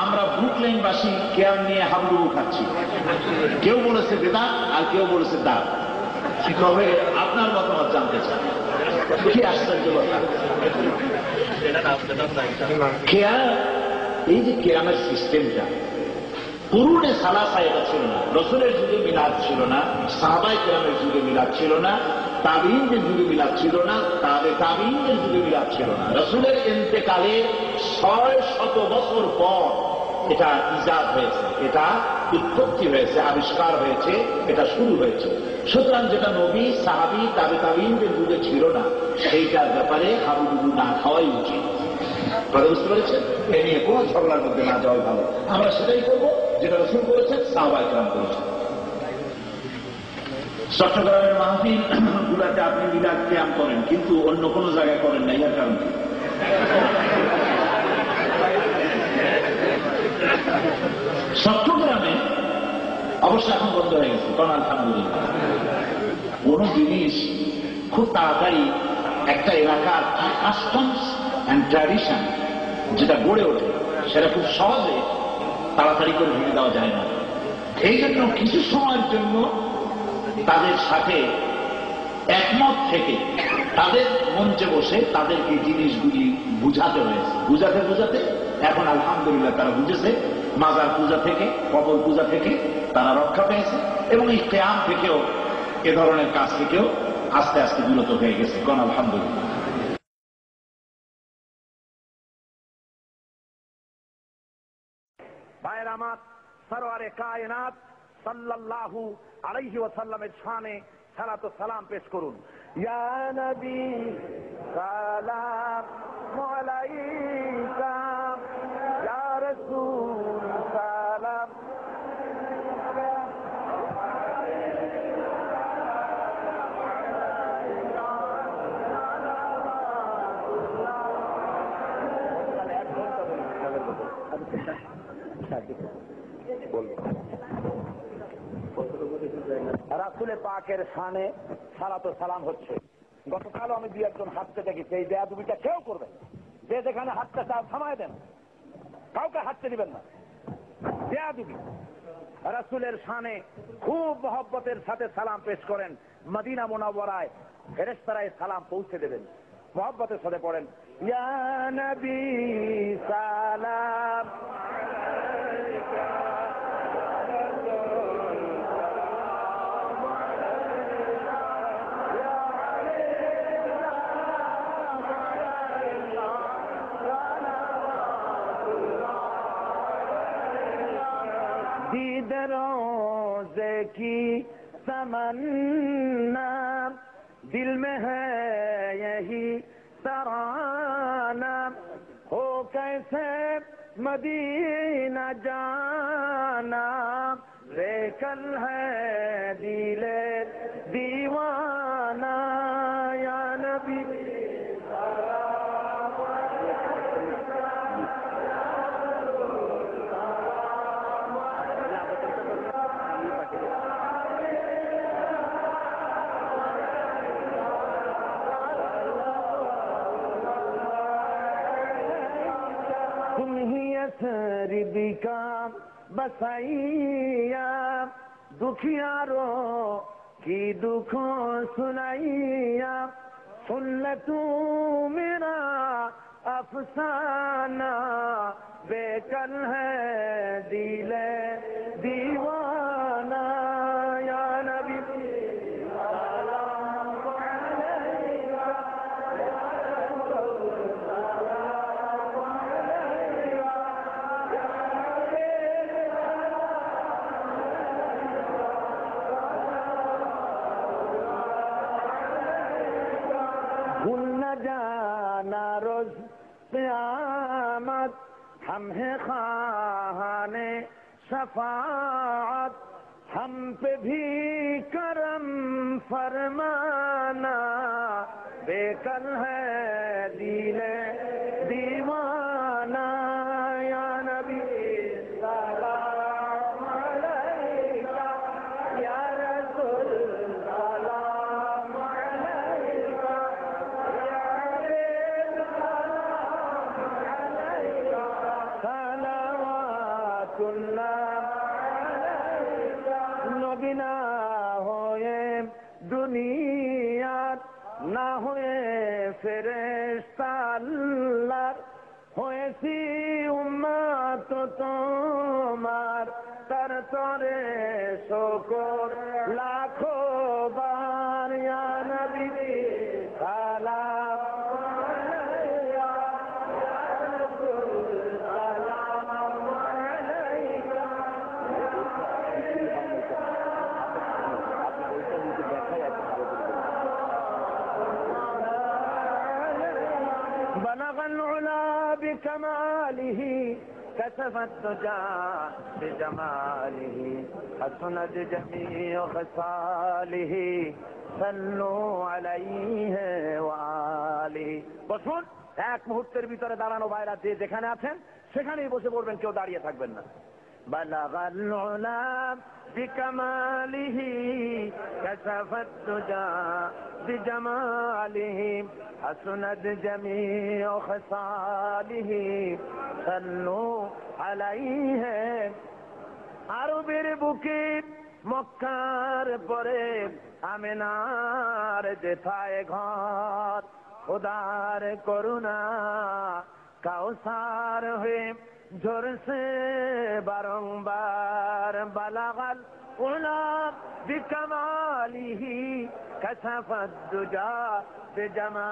আমরা ব্রুকলেনবাসী কেয়ার নিয়ে হাবুডুবু খাচ্ছি। কেউ বলেছে বেদাত আর কেউ বলেছে দাঁত। তবে আপনার মতামত জানতে চান, কি আশ্চর্য কথা। কেয়ার, এই যে কেয়ামের সিস্টেমটা, পুরুনে সালাসা এটা ছিল না। রসুলের যুগে মিলাদ ছিল না, সাহাবায়ে কেরামের যুগে মিলাদ ছিল না, তাবিঈনদের যুগে মিলাদ ছিল না, তাবিঈনদের যুগে মিলাদ ছিল না। রসুলের ইন্তেকালে 600 বছর পর এটা ইজাদ হয়েছে, এটা উৎপত্তি হয়েছে, আবিষ্কার হয়েছে, এটা শুরু হয়েছে। সুতরাং যেটা নবী, সাহাবী, তাবিঈনদের যুগে ছিল না, সেইটার ব্যাপারে হাবুডুবু না খাওয়াই উচিত। কথা বুঝতে পেরেছেন? এ নিয়ে কোন ঝগড়ার মধ্যে না যাওয়াই ভালো। আমরা সেটাই করবো যেটা রসুল করেছেন, সাহাবায়ে কেরাম করেছেন। চট্টগ্রামের মাহফিল গুলাতে আপনি মিলাদ কিয়াম করেন, কিন্তু অন্য কোন জায়গায় করেন না, এর কারণ কি? চট্টগ্রামে অবশ্য এখন বন্ধ হয়ে গেছে, কারণ আলহামদুলিল্লাহ কোন জিনিস খুব তাড়াতাড়ি একটা এলাকার কাস্টমস অ্যান্ড ট্র্যাডিশন যেটা গড়ে ওঠে, সেটা খুব সহজে তাড়াতাড়ি করে ভেঙে দেওয়া যায় না। এই জন্য কিছু সময়ের জন্য তাদের সাথে একমত থেকে তাদের মঞ্চে বসে তাদেরকে জিনিসগুলি বুঝাতে হয়েছে। বুঝাতে বুঝাতে এখন আলহামদুলিল্লাহ তারা বুঝেছে। মাজার পূজা থেকে, কবর পূজা থেকে তারা রক্ষা পেয়েছে, এবং এই কিয়াম থেকেও, এ ধরনের কাজ থেকেও আস্তে আস্তে বিরত হয়ে গেছে। কোন আলহামদুলিল্লাহ। ভাইয়ের আমার, সরওয়ারে কায়নাত সাল্লাল্লাহু আলাইহি ওয়াসাল্লামের শানে সালাত ও সালাম পেশ করুন। ইয়া নবী সালাম আলাইকা, ইয়া রাসূল সালাম। রাসূলে পাকের শানে সালাত ও সালাম হচ্ছে। গতকাল আমি দুই একজন হাঁটতে দেখেছি, এই বেয়াদবিটা কেউ করবেন, যে যেখানে হাঁটতে চাও থামায় দেন, কাউকে হাঁটতে দিবেন না। বেয়াদবি। রাসূলের শানে খুব মহব্বতের সাথে সালাম পেশ করেন। মদিনা মুনাওয়ারায় ফেরেশতারাই সালাম পৌঁছে দেবেন। মহব্বতের সাথে পড়েন, ইয়া নবী সালাম আলাইকা। रोज़े की तमन्ना दिल में है यही तराना, हो कैसे मदीना जाना, लेकिन है दिले दीवाना। या नबी रिबी का बसैया, दुखियारों की दुखों सुनाइया, सुन ले तू मेरा अफसाना, बेकल है दिले दीवाना। या नबी जाना रोज क़यामत, हम है ख़्वाहाने शफ़ाअत, हम पे भी करम फरमाना, बेकल है दिले दीवाना। या नबी सलाम अलैका, या रसूल सलाम अलैका, या দুনিয়ার না হয়ে ফেরেশতা আল্লাহর হয়েছি উম্মত তোমার তার তরে শুকর লাখো বার ইয়া নবী সালাম আলাইকা ইয়া রাসূল সালাম আলাইকা। بلغ العلا بكماله كشف الدجى بجماله حسنت جميع خصاله صلوا عليه وآله। বসুন, এক মুহূর্তের ভিতরে দাঁড়ানো বাইরা যে যেখানে আছেন সেখানেই বসে পড়বেন, কেউ দাঁড়িয়ে থাকবেন না। بلغ العلا بكماله كشف الدجى بجماله حسنت جميع خصاله صلوا عليه। আরবের বুকে মক্কার পরে আমিনার যেথায় ঘর খোদার করুণা কাউসার হয়ে ঝরছে বারংবার। বালাগাল উলা বিকামালিহি কাশাফাদ দুজা বিজামা।